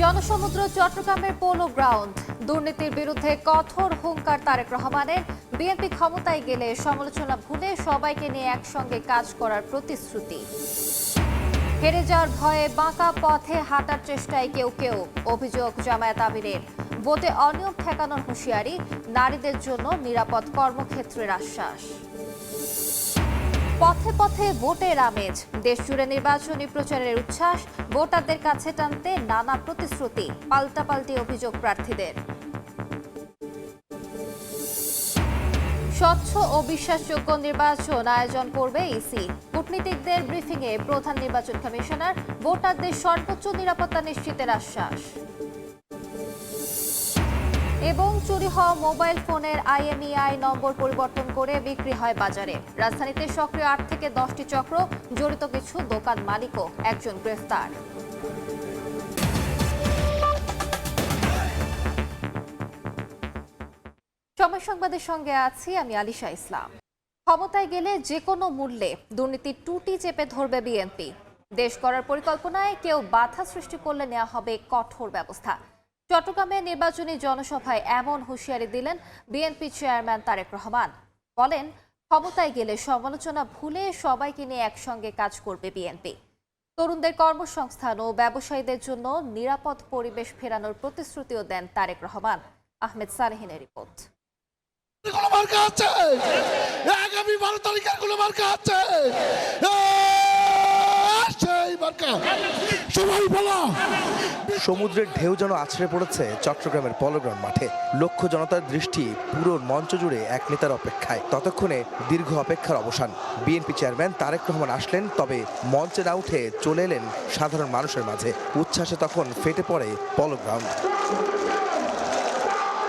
জনসমুদ্র চট্টগ্রামের polo ground দুর্নীতির বিরুদ্ধে কঠোর হুঙ্কার তারেক রহমানের। বিএনপি ক্ষমতায় গেলে সমালোচনা ভুলে সবাইকে নিয়ে একসঙ্গে কাজ করার প্রতিশ্রুতি। হেরে যাওয়ার ভয়ে বাঁকা পথে হাঁটার চেষ্টায় কেউ কেউ, অভিযোগ জামায়াত আমিরের। ভোটে অনিয়ম ঠেকানোর হুঁশিয়ারি, নারীদের জন্য নিরাপদ কর্মক্ষেত্রের আশ্বাস। পথে পথে ভোটের আমেজ, দেশজুড়ে নির্বাচনী প্রচারের উচ্ছ্বাস, ভোটারদের কাছে টানতে নানা প্রতিশ্রুতি, পাল্টাপাল্টি অভিযোগ প্রার্থীদের। স্বচ্ছ ও বিশ্বাসযোগ্য নির্বাচন আয়োজন করবে ইসি। কূটনীতিকদের ব্রিফিংয়ে প্রধান নির্বাচন কমিশনার, ভোটারদের সর্বোচ্চ নিরাপত্তা নিশ্চিতের আশ্বাস। এবং চুরি হওয়া মোবাইল ফোনের IMEI নম্বর পরিবর্তন করে বিক্রি হয় বাজারে। রাজধানীতে সক্রিয় 8 থেকে 10টি চক্র, জড়িত কিছু দোকান মালিকও, একজন গ্রেফতার। সময় সংবাদের সঙ্গে আছি আমি আলিশা ইসলাম। ক্ষমতায় গেলে যে কোনো মূল্যে দুর্নীতির টুটি চেপে ধরবে বিএনপি। দেশ গড়ার পরিকল্পনায় কেউ বাধা সৃষ্টি করলে নেওয়া হবে কঠোর ব্যবস্থা। চট্টগ্রামে নির্বাচনী জনসভায় এমন হুঁশিয়ারি দিলেন বিএনপি চেয়ারম্যান তারেক রহমান। বলেন, ক্ষমতায় গেলে সমালোচনা ভুলে সবাইকে নিয়ে একসঙ্গে কাজ করবে বিএনপি। তরুণদের কর্মসংস্থান ও ব্যবসায়ীদের জন্য নিরাপদ পরিবেশ ফেরানোর প্রতিশ্রুতিও দেন তারেক রহমান। আহমেদ সালেহিনের রিপোর্ট। আগামী 12 তারিখের কোনো মার্কা আছে। সমুদ্রের ঢেউ যেন আছড়ে পড়েছে চট্টগ্রামের পলোগ্রাউন্ড মাঠে। লক্ষ জনতার দৃষ্টি পুরো মঞ্চ জুড়ে এক নেতার অপেক্ষায়। ততক্ষণে দীর্ঘ অপেক্ষার অবসান। বিএনপি চেয়ারম্যান তারেক রহমান আসলেন, তবে মঞ্চে না উঠে চলে এলেন সাধারণ মানুষের মাঝে। উচ্ছ্বাসে তখন ফেটে পড়ে পলোগ্রাউন্ড।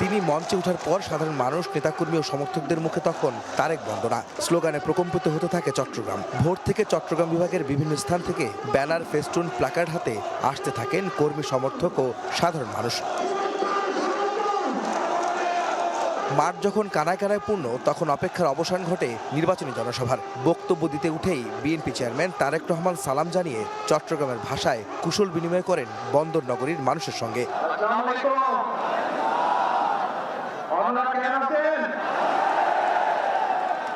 তিনি মঞ্চে ওঠার পর সাধারণ মানুষ, নেতাকর্মী ও সমর্থকদের মুখে তখন তারেক বন্দনা স্লোগানে প্রকম্পিত হতে থাকে চট্টগ্রাম। ভোর থেকে চট্টগ্রাম বিভাগের বিভিন্ন স্থান থেকে ব্যানার, ফেস্টুন, প্ল্যাকার্ড হাতে আসতে থাকেন কর্মী, সমর্থক ও সাধারণ মানুষ। মাঠ যখন কানায় কানায় পূর্ণ, তখন অপেক্ষার অবসান ঘটে নির্বাচনী জনসভার। বক্তব্য দিতে উঠেই বিএনপি চেয়ারম্যান তারেক রহমান সালাম জানিয়ে চট্টগ্রামের ভাষায় কুশল বিনিময় করেন বন্দর নগরীর মানুষের সঙ্গে।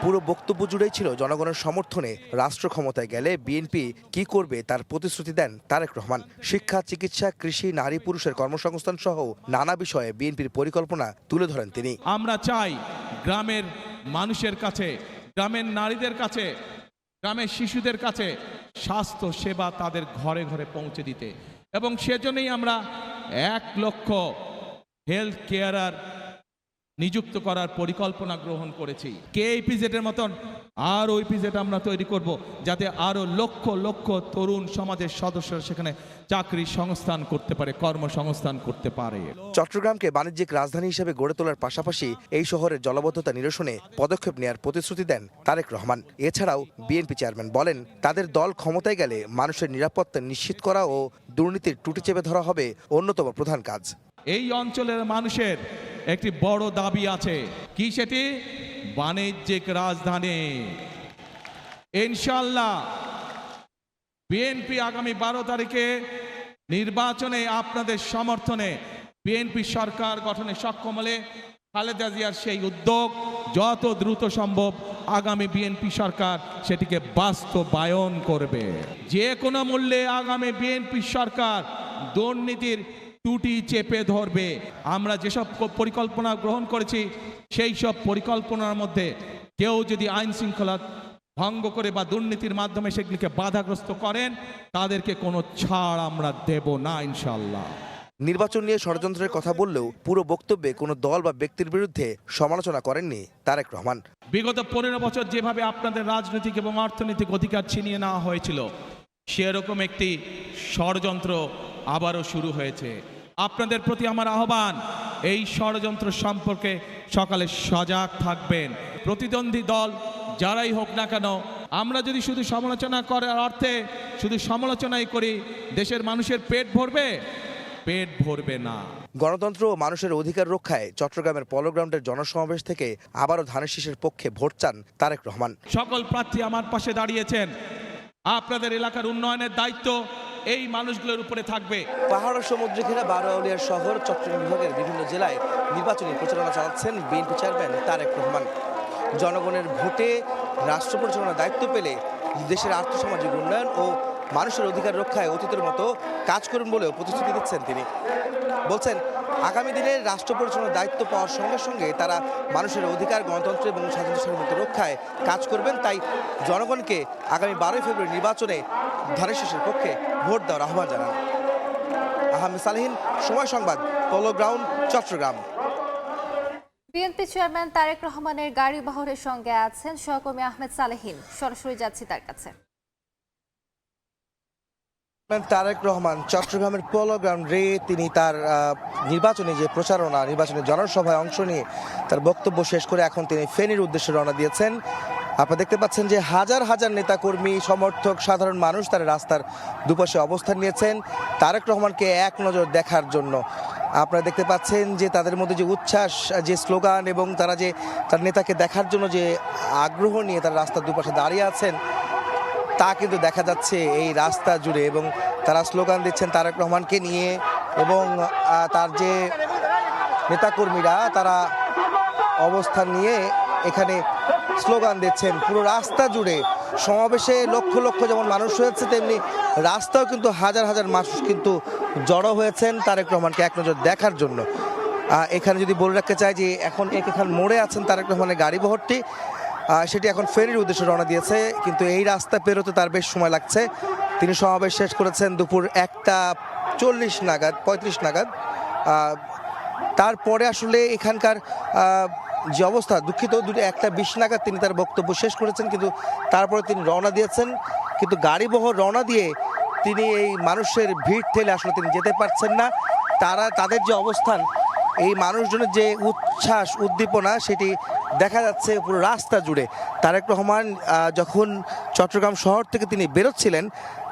পুরো বক্তব্য জুড়েই ছিল জনগণের সমর্থনে। রাষ্ট্র ক্ষমতায় গেলে বিএনপি কি করবে তার প্রতিশ্রুতি দেন তারেক রহমান। শিক্ষা, চিকিৎসা, কৃষি, নারী পুরুষের কর্মসংস্থান সহ নানা বিষয়ে বিএনপির পরিকল্পনা তুলে ধরেন তিনি। আমরা চাই গ্রামের মানুষের কাছে, গ্রামের নারীদের কাছে, গ্রামের শিশুদের কাছে স্বাস্থ্য সেবা তাদের ঘরে ঘরে পৌঁছে দিতে, এবং সেজন্যই আমরা 1 লক্ষ হেলথ কেয়ারার নিযুক্ত করার পরিকল্পনা গ্রহণ করেছি। KEPZ এর মতন আরও EPZ আমরা তৈরি করব, যাতে আরও লক্ষ লক্ষ তরুণ সমাজের সদস্যরা সেখানে চাকরি সংস্থান করতে পারে, কর্মসংস্থান করতে পারে। চট্টগ্রামকে বাণিজ্যিক রাজধানী হিসেবে গড়ে তোলার পাশাপাশি এই শহরের জলাবদ্ধতা নিরসনে পদক্ষেপ নেওয়ার প্রতিশ্রুতি দেন তারেক রহমান। এছাড়াও বিএনপি চেয়ারম্যান বলেন, তাদের দল ক্ষমতায় গেলে মানুষের নিরাপত্তা নিশ্চিত করা ও দুর্নীতির টুটি চেপে ধরা হবে অন্যতম প্রধান কাজ। এই অঞ্চলের মানুষের একটি বড় দাবি আছে, কি সেটি? বাণিজ্যিক রাজধানী। ইনশাআল্লাহ বিএনপি আগামী 12 তারিখে নির্বাচনে আপনাদের সমর্থনে বিএনপি সরকার গঠনে সক্ষম হলে খালেদা জিয়ার সেই উদ্যোগ যত দ্রুত সম্ভব আগামী বিএনপি সরকার সেটিকে বাস্তবায়ন করবে। যে কোনো মূল্যে আগামী বিএনপি সরকার দুর্নীতির টুটি চেপে ধরবে। আমরা যেসব পরিকল্পনা গ্রহণ করেছি সেই সব পরিকল্পনার মধ্যে কেউ যদি আইন শৃঙ্খলা ভঙ্গ করে বা দুর্নীতির মাধ্যমে সেগুলিকে বাধাগ্রস্ত করেন, তাদেরকে কোনো ছাড় আমরা দেব না ইনশাআল্লাহ। নির্বাচন নিয়ে ষড়যন্ত্রের কথা বললেও পুরো বক্তব্যে কোনো দল বা ব্যক্তির বিরুদ্ধে সমালোচনা করেননি তারেক রহমান। বিগত 15 বছর যেভাবে আপনাদের রাজনৈতিক এবং অর্থনৈতিক অধিকার ছিনিয়ে নেওয়া হয়েছিল, সেরকম একটি ষড়যন্ত্র আবারও শুরু হয়েছে। আপনাদের প্রতি আমার আহ্বান, এই ষড়যন্ত্র সম্পর্কে সকালে সজাগ থাকবেন। প্রতিদ্বন্দ্বী দল যারাই হোক না কেন, আমরা যদি শুধু সমালোচনা করার অর্থে শুধু সমালোচনাই করি, দেশের মানুষের পেট ভরবে? পেট ভরবে না। গণতন্ত্র ও মানুষের অধিকার রক্ষায় চট্টগ্রামের পলোগ্রাউন্ডের জনসমাবেশ থেকে আবারও ধানের শীষের পক্ষে ভোট চান তারেক রহমান। সকল প্রার্থী আমার পাশে দাঁড়িয়েছেন। আপনাদের এলাকার উন্নয়নের দায়িত্ব এই মানুষগুলোর উপরে থাকবে। পাহাড় সমুদ্র ঘেরা বারোয়াউলিয়ার শহর চট্টগ্রাম বিভাগের বিভিন্ন জেলায় নির্বাচনী প্রচারণা চালাচ্ছেন বিএনপি চেয়ারম্যান তারেক রহমান। জনগণের ভোটে রাষ্ট্র পরিচালনার দায়িত্ব পেলে দেশের আর্থসামাজিক উন্নয়ন ও মানুষের অধিকার রক্ষায় অতীতের মতো কাজ করবেন বলেও প্রতিশ্রুতি দিচ্ছেন তিনি। বলছেন আগামী দিনে রাষ্ট্র পরিচালনার দায়িত্ব পাওয়ার সঙ্গে সঙ্গে তারা মানুষের অধিকার, গণতন্ত্র এবং স্বাধীনতা সার্বভৌমত্ব রক্ষায় কাজ করবেন। তাই জনগণকে আগামী 12 ফেব্রুয়ারি নির্বাচনে ধানের শীষের পক্ষে ভোট দেওয়ার আহ্বান জানান। Ahmed Salehin, Somoy Sangbad, polo ground, Chattogram. BNP chairman Tarique রহমানের গাড়ি বহরের সঙ্গে আছেন সহকর্মী আহমেদ সালেহীন। সরাসরি যাচ্ছি তার কাছে। তারেক রহমান চট্টগ্রামের পোলো গ্রাউন্ডে তিনি তার নির্বাচনী যে প্রচারণা, নির্বাচনী জনসভায় অংশ নিয়ে তার বক্তব্য শেষ করে এখন তিনি ফেনীর উদ্দেশ্যে রওনা দিয়েছেন। আপনারা দেখতে পাচ্ছেন যে হাজার হাজার নেতাকর্মী, সমর্থক, সাধারণ মানুষ তারা রাস্তার দুপাশে অবস্থান নিয়েছেন তারেক রহমানকে এক নজর দেখার জন্য। আপনারা দেখতে পাচ্ছেন যে তাদের মধ্যে যে উচ্ছ্বাস, যে স্লোগান এবং তারা যে তার নেতাকে দেখার জন্য যে আগ্রহ নিয়ে তারা রাস্তার দুপাশে দাঁড়িয়ে আছেন তা কিন্তু দেখা যাচ্ছে এই রাস্তা জুড়ে। এবং তারা স্লোগান দিচ্ছেন তারেক রহমানকে নিয়ে এবং তার যে নেতাকর্মীরা তারা অবস্থান নিয়ে এখানে স্লোগান দিচ্ছেন পুরো রাস্তা জুড়ে। সমাবেশে লক্ষ লক্ষ যেমন মানুষ হয়েছে তেমনি রাস্তাও কিন্তু হাজার হাজার মানুষ কিন্তু জড়ো হয়েছেন তারেক রহমানকে এক নজর দেখার জন্য। এখানে যদি বলে রাখতে চাই যে এখন এখানে মোড়ে আছেন তারেক রহমানের গাড়ি বহরটি, সেটি এখন ফেনীর উদ্দেশ্যে রওনা দিয়েছে, কিন্তু এই রাস্তা পেরোতে তার বেশ সময় লাগছে। তিনি সমাবেশ শেষ করেছেন দুপুর 1:40 নাগাদ, 35 নাগাদ। তারপরে আসলে এখানকার যে অবস্থা, দুঃখিত, 1:20 নাগাদ তিনি তার বক্তব্য শেষ করেছেন, কিন্তু তারপরে তিনি রওনা দিয়েছেন। কিন্তু গাড়ি বহর রওনা দিয়ে তিনি এই মানুষের ভিড় ঠেলে আসলে তিনি যেতে পারছেন না। তাদের যে অবস্থান, এই মানুষজনের যে উচ্ছ্বাস, উদ্দীপনা সেটি দেখা যাচ্ছে পুরো রাস্তা জুড়ে। তারেক রহমান যখন চট্টগ্রাম শহর থেকে তিনি বেরোচ্ছিলেন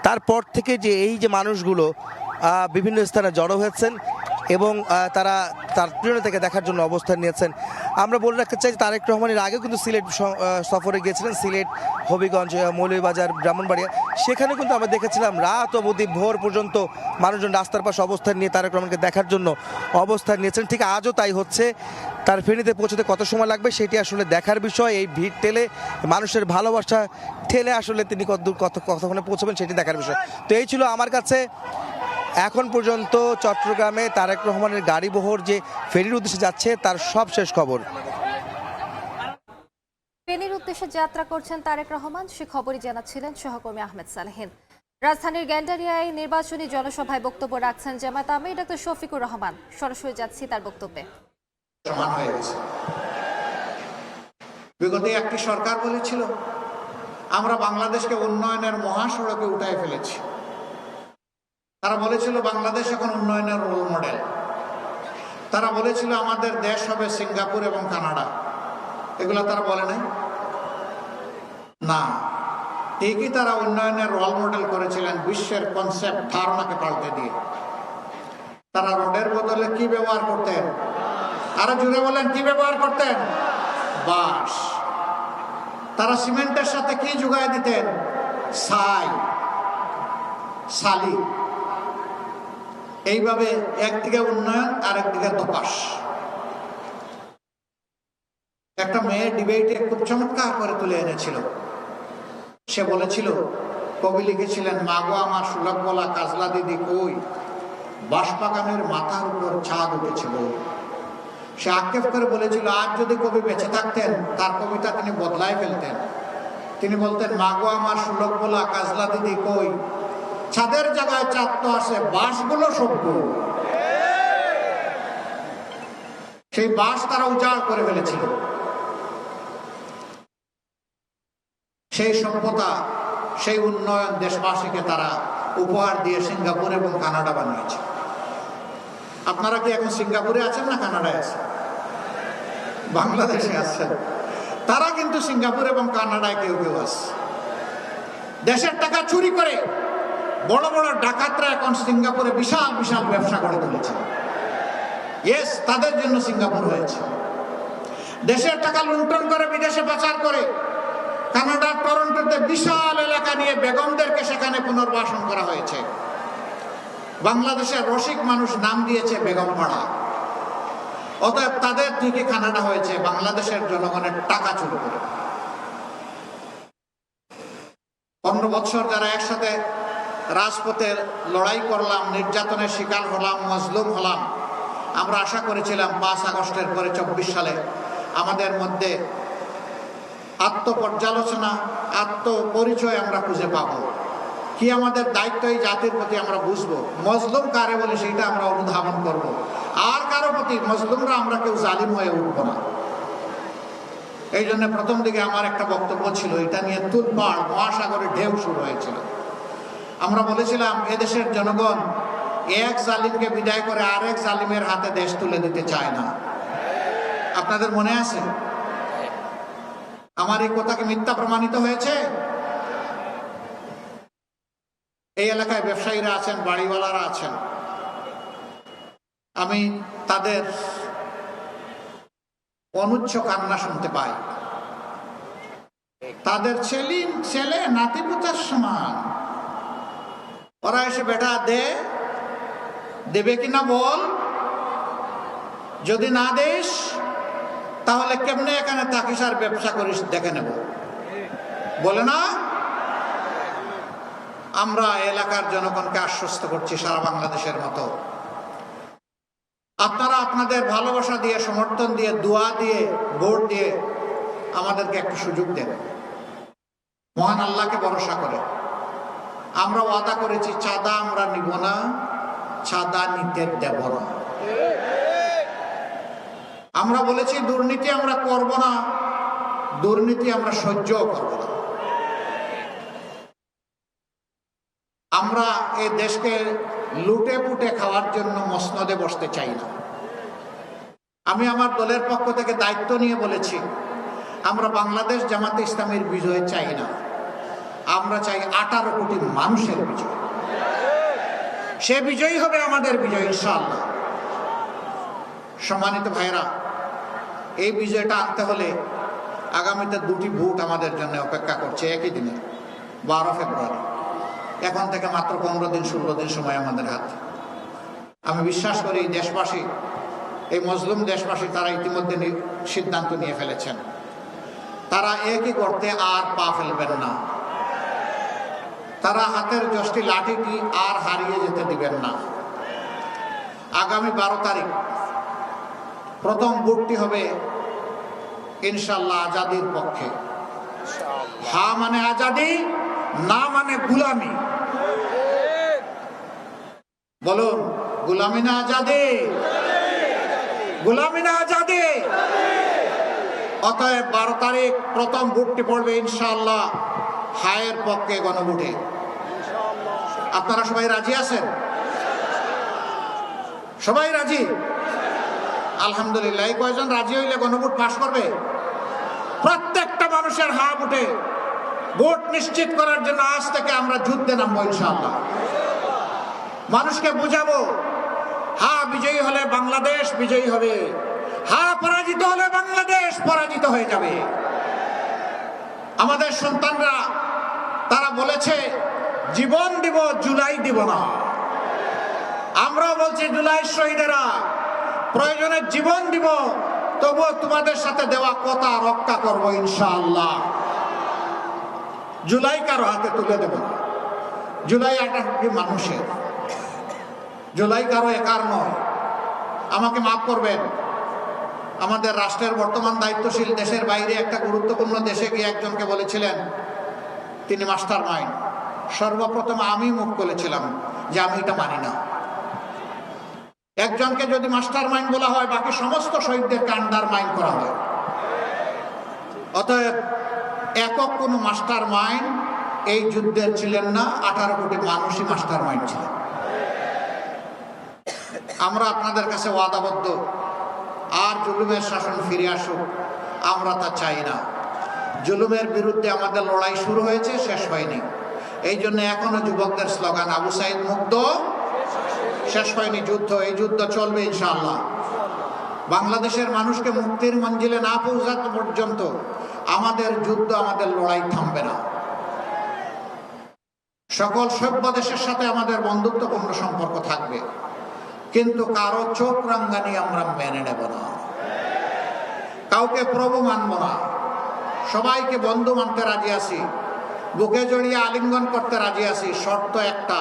তারপর থেকে যে এই যে মানুষগুলো বিভিন্ন স্থানে জড়ো হয়েছেন এবং তারা তার প্রিয় নেতাকে দেখার জন্য অবস্থান নিয়েছেন। আমরা বলে রাখতে চাই তারেক রহমানের আগেও কিন্তু সিলেট সফরে গিয়েছিলেন, সিলেট, হবিগঞ্জ, মৌলভীবাজার, ব্রাহ্মণবাড়িয়া। সেখানে কিন্তু আমরা দেখেছিলাম রাত অবধি ভোর পর্যন্ত মানুষজন রাস্তার পাশে অবস্থান নিয়ে তারেক রহমানকে দেখার জন্য অবস্থান নিয়েছেন। ঠিক আজও তাই হচ্ছে। তার ফেনীতে পৌঁছতে কত সময় লাগবে সেটি আসলে দেখার বিষয়। এই ভিড় ঠেলে, মানুষের ভালোবাসা ঠেলে আসলে তিনি কতক্ষণে পৌঁছবেন সেটি দেখার বিষয়। তো এই ছিল আমার কাছে এখন পর্যন্ত চট্টগ্রামে তারেক রহমানের গাড়ি বহর যে ফেনীর উদ্দেশ্যে যাচ্ছে তার সব শেষ খবর। ফেনীর উদ্দেশ্যে যাত্রা করছেন তারেক রহমান, সে খবরই জানাচ্ছিলেন সহকর্মী আহমেদ সালেহীন। রাজধানীর গ্যান্ডারিয়ায় নির্বাচনী জনসভায় বক্তব্য রাখছেন জামায়াত আমির ডক্টর শফিকুর রহমান। সরাসরি যাচ্ছি তার বক্তব্যে। সমান হয়ে গেছে। বিগত একটি সরকার বলেছিল আমরা বাংলাদেশকে উন্নয়নের মহাসড়কে উঠায় ফেলেছি। তারা বলেছিল বাংলাদেশ এখন উন্নয়নের রোল মডেল। তারা বলেছিল আমাদের দেশ হবে সিঙ্গাপুর এবং কানাডা। এগুলো তারা বলে নাই না, ঠিকই তারা উন্নয়নের রোল মডেল করেছিলেন বিশ্বের কনসেপ্ট, ধারণাকে পাল্টে দিয়ে। তারা রোডের বদলে কি ব্যবহার করতেন? আরো জুড়ে বলেন, কি ব্যবহার করতেন? বাঁশ। তারা সিমেন্টের সাথে কি যোগায় দিতেন? ছাই, শালি। এইভাবে একদিকে উন্নয়ন আর একদিকে ধপাস। একটা মেয়ে ডিবেটে খুব চমৎকার করে তুলে এনেছিল। সে বলেছিল, কবি লিখেছিলেন, মাগো আমার সুলভ বলা কাজলা দিদি কই, বাঁশবাগানের মাথার উপর ছাদ উঠেছিল। সে আক্ষেপ করে বলেছিল আজ যদি কবি বেঁচে থাকতেন তার কবিতা তিনি বদলায় ফেলতেন। তিনি বলতেন, মাগো আমার সুলভ বলা কাজলা দিদি কই, ছাদের জায়গায় চাঁদ তো আসে, বাঁশগুলো সভ্য। সেই বাঁশ তারা উজাড় করে ফেলেছিল। সেই সভ্যতা, সেই উন্নয়ন দেশবাসীকে তারা উপহার দিয়ে সিঙ্গাপুর এবং কানাডা বানিয়েছে। আপনারা কি এখন সিঙ্গাপুরে আছেন না কানাডায় আছেন? বাংলাদেশে আছেন। তারা কিন্তু সিঙ্গাপুর এবং কানাডায় কেউ কেউ আছে। দেশের টাকা চুরি করে বড় বড় ডাকাতরা এখন সিঙ্গাপুরে বিশাল বিশাল ব্যবসা করে তুলেছে। ইয়েস, তাদের জন্য সিঙ্গাপুর হয়েছে। দেশের টাকা লুণ্ঠন করে বিদেশে পাচার করে কানাডার টরন্টোতে বিশাল এলাকা নিয়ে বেগমদেরকে সেখানে পুনর্বাসন করা হয়েছে। বাংলাদেশের রসিক মানুষ নাম দিয়েছে বেগমপাড়া। অতএব তাদের থেকে খানাটা হয়েছে বাংলাদেশের জনগণের টাকা চুরি করে। 15 বছর যারা একসাথে রাজপথে লড়াই করলাম, নির্যাতনের শিকার হলাম, মজলুম হলাম, আমরা আশা করেছিলাম 5 আগস্টের পরে 24 সালে আমাদের মধ্যে আত্মপর্যালোচনা, আত্মপরিচয় আমরা খুঁজে পাবো, কি আমাদের দায়িত্ব এই জাতির প্রতি আমরা বুঝবো, মজলুম কারে বলে সেটা আমরা অনুধাবন করব। আর কারো প্রতি মজলুমরা আমরা কেউ জালিম হয়ে উঠবো না। এই জন্য প্রথম দিকে আমার একটা বক্তব্য ছিল, এটা নিয়ে তুলপাড় মহাসাগরে ঢেউ শুরু হয়েছিল। আমরা বলেছিলাম এদেশের জনগণ এক জালিমকে বিদায় করে আরেক জালিমের হাতে দেশ তুলে দিতে চায় না। আপনাদের মনে আছে? আমার এই কথা কি মিথ্যা প্রমাণিত হয়েছে? এই এলাকায় ব্যবসায়ীরা আছেন, বাড়িওয়ালারা আছেন, আমি তাদের অনুচ্চ কান্না শুনতে পাই। তাদের ছেলে নাতিপুতার সমান, ওরা এসে বেটা দেবে কিনা বল, যদি না দেশ তাহলে কেমনে এখানে থাকিস আর ব্যবসা করিস দেখে নেব, বলে না? আমরা এলাকার জনগণকে আশ্বস্ত করছি সারা বাংলাদেশের মতো, আপনারা আপনাদের ভালোবাসা দিয়ে, সমর্থন দিয়ে, দোয়া দিয়ে, ভোট দিয়ে আমাদেরকে একটু সুযোগ দেন। মহান আল্লাহকে ভরসা করে আমরা ওয়াদা করেছি, চাঁদা আমরা নিব না, চাঁদা নিতে দেব না। আমরা বলেছি দুর্নীতি আমরা করব না, দুর্নীতি আমরা সহ্য করব না। আমরা এই দেশকে লুটে পুটে খাওয়ার জন্য মসনদে বসতে চাই না। আমি আমার দলের পক্ষ থেকে দায়িত্ব নিয়ে বলেছি, আমরা বাংলাদেশ জামাতে ইসলামের বিজয় চাই না, আমরা চাই 18 কোটি মানুষের বিজয়। সে বিজয়ী হবে আমাদের বিজয় ইনশাআল্লাহ। সম্মানিত ভাইরা, এই বিজয়টা আনতে হলে আগামীতে 2টি ভোট আমাদের জন্য অপেক্ষা করছে একই দিনে, 12 ফেব্রুয়ারি। এখন থেকে মাত্র 15 দিন 16 দিন সময় আমাদের হাতে। আমি বিশ্বাস করি দেশবাসী, এই মজলুম দেশবাসী, তারা ইতিমধ্যে সিদ্ধান্ত নিয়ে ফেলেছেন, তারা একই করতে আর পা ফেলবেন না, তারা হাতের যষ্টি লাঠিটি আর হারিয়ে যেতে দিবেন না। আগামী 12 তারিখ প্রথম ভোটটি হবে ইনশাআল্লাহ আজাদির পক্ষে। হা মানে আজাদি, না মানে গুলামি। বলুন, গুলামি না আজাদি? গুলামি না আজাদি? অতএব 12 তারিখ প্রথম ভোটটি পড়বে ইনশাআল্লাহ হায়ের পক্ষে গণভোটে। আপনারা সবাই রাজি আছেন? সবাই রাজি? আলহামদুলিল্লাহ। এই কয়জন রাজি হইলে গণভোট পাস করবে? প্রত্যেকটা মানুষের হা ভোটে ভোট নিশ্চিত করার জন্য আজ থেকে আমরা যুদ্ধে নামবো ইনশাআল্লাহ। মানুষকে বুঝাবো, হা বিজয়ী হলে বাংলাদেশ বিজয়ী হবে, হা পরাজিত হলে বাংলাদেশ পরাজিত হয়ে যাবে। আমাদের সন্তানরা তারা বলেছে জীবন দিব, জুলাই দিব না। আমরাও বলছি জুলাই শহীদেরা প্রয়োজনে জীবন দিব, তবুও তোমাদের সাথে দেওয়া কথা রক্ষা করব ইনশাআল্লাহ। জুলাই কারো হাতে তুলে দেব না। জুলাই 18 কোটি মানুষের, জুলাই কারো একার নয়। আমাকে মাফ করবেন, আমাদের রাষ্ট্রের বর্তমান দায়িত্বশীল দেশের বাইরে একটা গুরুত্বপূর্ণ দেশে গিয়ে একজনকে বলেছিলেন তিনি মাস্টার মাইন্ড। সর্বপ্রথম আমি মুখ খুলেছিলাম যে আমি এটা মানি না। একজনকে যদি মাস্টার মাইন্ড বলা হয়, বাকি সমস্ত শহীদদেরকে আন্ডার মাইন্ড করা হয়। অতএব একক কোন মাস্টার মাইন্ড এই যুদ্ধের ছিলেন না, 18 কোটি মানুষই মাস্টার মাইন্ড ছিলেন। আমরা আপনাদের কাছে ওয়াদাবদ্ধ, আর জুলুমের শাসন ফিরে আসুক আমরা তা চাই না। জুলুমের বিরুদ্ধে আমাদের লড়াই শুরু হয়েছে, শেষ হয়নি। এই জন্য এখনো যুবকদের স্লোগান আবু সাইদ মুক্ত, শেষ হয়নি যুদ্ধ। এই যুদ্ধ চলবে ইনশাআল্লাহ। বাংলাদেশের মানুষকে মুক্তির মঞ্জিলে না পৌঁছাতে পর্যন্ত আমাদের যুদ্ধ, আমাদের লড়াই থামবে না। সকল সভ্য দেশের সাথে আমাদের বন্ধুত্বপূর্ণ সম্পর্ক থাকবে, কিন্তু কারো চোখ রাঙ্গানি আমরা মেনে নেব না, কাউকে প্রভু মানব না, সবাইকে বন্ধু মানতে রাজি আছি, বুকে জড়িয়ে আলিঙ্গন করতে রাজি আছি। শর্ত একটা,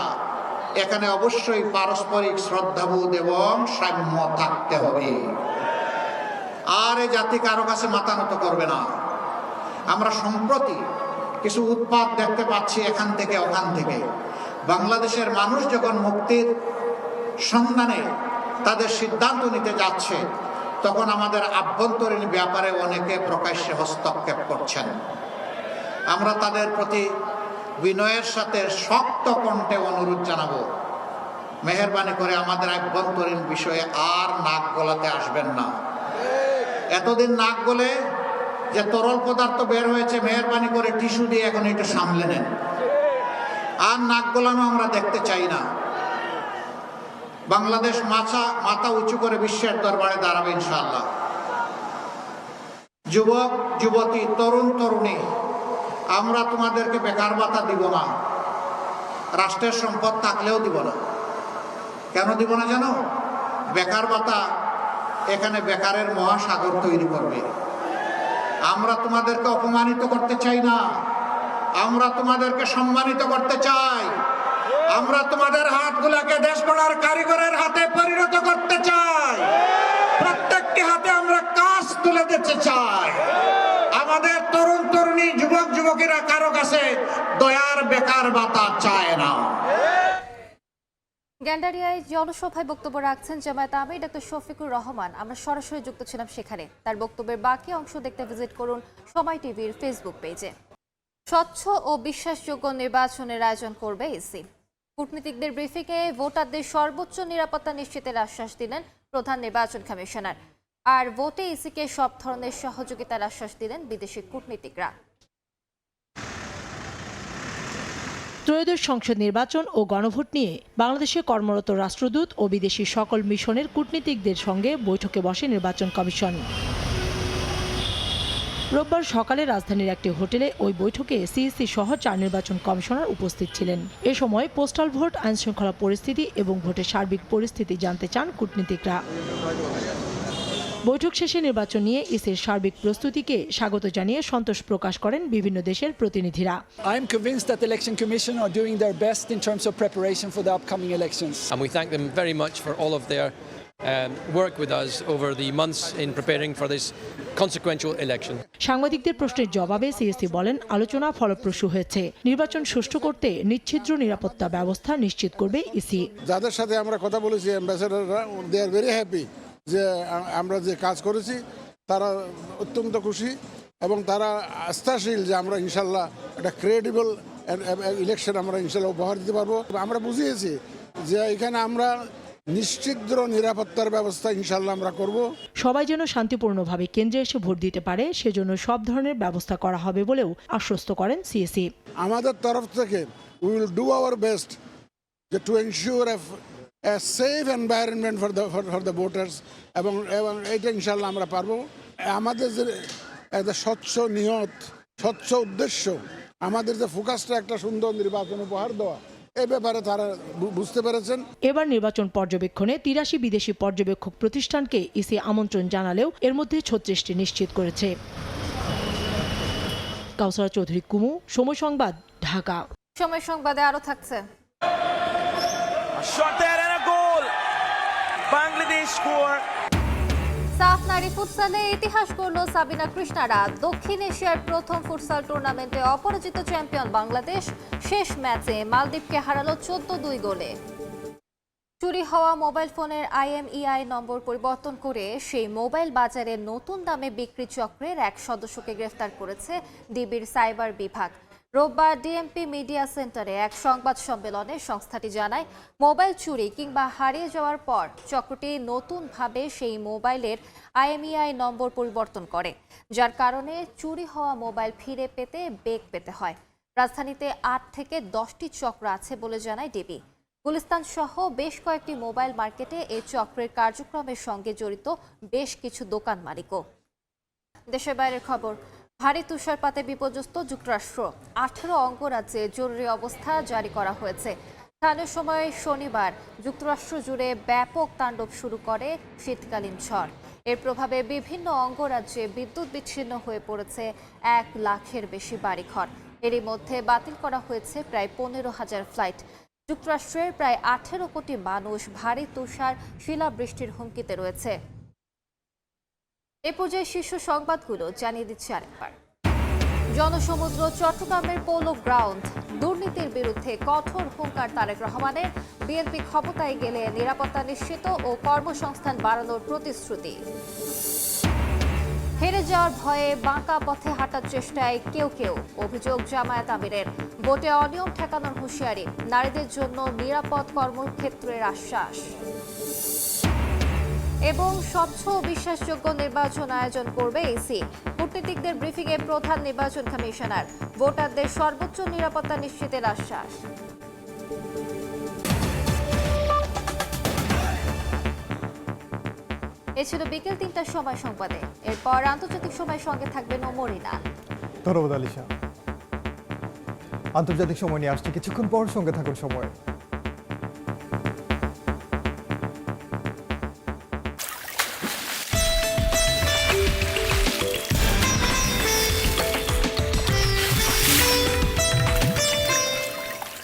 এখানে অবশ্যই পারস্পরিক শ্রদ্ধাবোধ এবং সাম্য থাকতে হবে। আর এই জাতি কারো কাছে মাথা নত করবে না। আমরা সম্প্রতি কিছু উৎপাত দেখতে পাচ্ছি এখান থেকে ওখান থেকে। বাংলাদেশের মানুষ যখন মুক্তির সন্ধানে তাদের সিদ্ধান্ত নিতে যাচ্ছে, তখন আমাদের আভ্যন্তরীণ ব্যাপারে অনেকে প্রকাশ্যে হস্তক্ষেপ করছেন। আমরা তাদের প্রতি বিনয়ের সাথে শক্ত কণ্ঠে অনুরোধ জানাবো, মেহেরবানি করে আমাদের আভ্যন্তরীণ বিষয়ে আর নাক গলাতে আসবেন না। এতদিন নাক গলে যে তরল পদার্থ বের হয়েছে, মেহেরবানি করে টিস্যু দিয়ে এখন একটু সামলে নেন। আর নাক গলানো আমরা দেখতে চাই না। বাংলাদেশ মাথা উঁচু করে বিশ্বের দরবারে দাঁড়াবে ইনশাআল্লাহ। যুবক যুবতী, তরুণ তরুণী, আমরা তোমাদেরকে বেকার ভাতা দিব না, রাষ্ট্রের সম্পদ থাকলেও দিব না। কেন দিব না জানো? বেকার ভাতা এখানে বেকারের মহাসাগর তৈরি করবে। আমরা তোমাদেরকে অপমানিত করতে চাই না, আমরা তোমাদেরকে সম্মানিত করতে চাই। আমরা তোমাদের হাতগুলোকে দেশ গড়ার কারিগরের হাতে পরিণত করতে চাই। প্রত্যেকটি হাতে আমরা কাজ তুলে দিতে চাই। আমাদের তরুণ তরুণী, যুবক যুবকেরা কারো কাছে দয়ার বেকার ভাতা চায় না। গ্যান্ডারিয়ায় জনসভায় বক্তব্য রাখছেন জামায়াত আমির ডক্টর শফিকুর রহমান। আমরা সরাসরি যুক্ত ছিলাম সেখানে। তার বক্তব্যের বাকি অংশ দেখতে ভিজিট করুন সময় টিভির ফেসবুক পেজে। স্বচ্ছ ও বিশ্বাসযোগ্য নির্বাচনের আয়োজন করবে ইসি। কূটনীতিকদের ব্রিফিংয়ে ভোটারদের সর্বোচ্চ নিরাপত্তা নিশ্চিতের আশ্বাস দিলেন প্রধান নির্বাচন কমিশনার। আর ভোটে ইসিকে সব ধরনের সহযোগিতার আশ্বাস দিলেন বিদেশি কূটনীতিকরা। ত্রয়োদশ সংসদ নির্বাচন ও গণভোট নিয়ে বাংলাদেশে কর্মরত রাষ্ট্রদূত ও বিদেশি সকল মিশনের কূটনীতিকদের সঙ্গে বৈঠকে বসে নির্বাচন কমিশন। রোববার সকালে রাজধানীর একটি হোটেলে ওই বৈঠকে সিইসি সহ 4 নির্বাচন কমিশনার উপস্থিত ছিলেন। এ সময় পোস্টাল ভোট, আইনশৃঙ্খলা পরিস্থিতি এবং ভোটের সার্বিক পরিস্থিতি জানতে চান কূটনীতিকরা। বৈঠক শেষে নির্বাচন নিয়ে ইসির সার্বিক প্রস্তুতিকে স্বাগত জানিয়ে সন্তোষ প্রকাশ করেন বিভিন্ন দেশের প্রতিনিধিরা। I am convinced that the Election Commission are doing their best in terms of preparation for the upcoming elections. And we thank them very much for all of their work with us over the months in preparing for this consequential election. সাংবাদিকদের প্রশ্নের জবাবে CEC বলেন, আলোচনা ফলপ্রসূ হয়েছে। নির্বাচন সুষ্ঠু করতে নিশ্ছিদ্র নিরাপত্তা ব্যবস্থা নিশ্চিত করবে ইসি। যাদের সাথে আমরা কথা বলেছি, অ্যাম্বাসেডাররা, দে আর ভেরি হ্যাপি যে আমরা যে কাজ করেছি, তারা অত্যন্ত খুশি এবং তারা আস্থাশীল যে আমরা ইনশাল্লাহ একটা ক্রেডিবল ইলেকশন আমরা ইনশাল্লাহ উপহার দিতে পারবো। আমরা বুঝিয়েছি যে এখানে আমরা নিশ্চিদ্র নিরাপত্তার ব্যবস্থা ইনশাল্লাহ আমরা করব। সবাই যেন শান্তিপূর্ণভাবে কেন্দ্রে এসে ভোট দিতে পারে, সেজন্য সব ধরনের ব্যবস্থা করা হবে বলেও আশ্বস্ত করেন সিইসি। আমাদের তরফ থেকে we will do our best to ensure a safe environment for the voters এবং এটা ইনশাল্লাহ আমরা পারবো। আমাদের যে একটা স্বচ্ছ নিয়ত, স্বচ্ছ উদ্দেশ্য, আমাদের যে ফোকাসটা একটা সুন্দর নির্বাচন উপহার দেওয়া, এই ব্যাপারে তারা বুঝতে পেরেছেন। এবার নির্বাচন পর্যবেক্ষণে 83 বিদেশি পর্যবেক্ষক প্রতিষ্ঠানকে ইসি আমন্ত্রণ জানালেও এর মধ্যে 36টি নিশ্চিত করেছে। কাউসারা চৌধুরী কুমু, সময় সংবাদ, ঢাকা। সময় সংবাদে আরো থাকছে। সাফ নারী ফুটসালে ইতিহাস গড়ল সাবিনা কৃষ্ণারা। দক্ষিণ এশিয়ার প্রথম ফুটসাল টুর্নামেন্টে অপরাজিত চ্যাম্পিয়ন বাংলাদেশ শেষ ম্যাচে মালদ্বীপকে হারালো 14-2 গোলে। চুরি হওয়া মোবাইল ফোনের IMEI নম্বর পরিবর্তন করে সেই মোবাইল বাজারে নতুন দামে বিক্রি চক্রের এক সদস্যকে গ্রেফতার করেছে ডিবির সাইবার বিভাগ। রোববার ডিএমপি মিডিয়া সেন্টারে এক সংবাদ সম্মেলনে সংস্থাটি জানায়, মোবাইল চুরি কিংবা হারিয়ে যাওয়ার পর চক্রটি নতুনভাবে সেই মোবাইলের IMEI নম্বর পরিবর্তন করে, যার কারণে চুরি হওয়া মোবাইল ফিরে পেতে বেগ পেতে হয়। রাজধানীতে 8 থেকে 10টি চক্র আছে বলে জানায় ডিবি। গুলিস্তান সহ বেশ কয়েকটি মোবাইল মার্কেটে এই চক্রের কার্যক্রমের সঙ্গে জড়িত বেশ কিছু দোকান মালিকও। দেশের বাইরের খবর। ভারী তুষারপাতে বিপর্যস্ত যুক্তরাষ্ট্র। 18 অঙ্গরাজ্যে জরুরি অবস্থা জারি করা হয়েছে। স্থানীয় সময় শনিবার যুক্তরাষ্ট্র জুড়ে ব্যাপক তাণ্ডব শুরু করে শীতকালীন ঝড়। এর প্রভাবে বিভিন্ন অঙ্গরাজ্যে বিদ্যুৎ বিচ্ছিন্ন হয়ে পড়েছে 1 লাখের বেশি বাড়িঘর। এরই মধ্যে বাতিল করা হয়েছে প্রায় 15,000 ফ্লাইট। যুক্তরাষ্ট্রের প্রায় 18 কোটি মানুষ ভারী তুষার শিলাবৃষ্টির হুমকিতে রয়েছে। এ পর্যায়ে শীর্ষ সংবাদগুলো জানিয়ে দিচ্ছি আরেকবার। জনসমুদ্র চট্টগ্রামের পৌলো গ্রাউন্ড, দুর্নীতির বিরুদ্ধে কঠোর হুঙ্কার তারেক রহমানের। বিএনপি ক্ষমতায় গেলে নিরাপত্তা নিশ্চিত ও কর্মসংস্থান বাড়ানোর প্রতিশ্রুতি। হেরে যাওয়ার ভয়ে বাঁকা পথে হাঁটার চেষ্টায় কেউ কেউ, অভিযোগ জামায়াত আমিরের। ভোটে অনিয়ম ঠেকানোর হুঁশিয়ারি, নারীদের জন্য নিরাপদ কর্মক্ষেত্রের আশ্বাস। এবং স্বচ্ছ ও বিশ্বাসযোগ্য নির্বাচন আয়োজন করবে ইসি। কূটনীতিকদের ব্রিফিংয়ে প্রধান নির্বাচন কমিশনার। ভোটারদের সর্বোচ্চ নিরাপত্তা নিশ্চিতের আশ্বাস। এ ছিল বিকেল 3টার সময় সংবাদে। এরপর আন্তর্জাতিক সময় সঙ্গে থাকবেন ওমরিনা। ধন্যবাদ আলিশা। আন্তর্জাতিক সময় নিয়ে আসছে কিছুক্ষণ পর, সঙ্গে থাকুন সময়।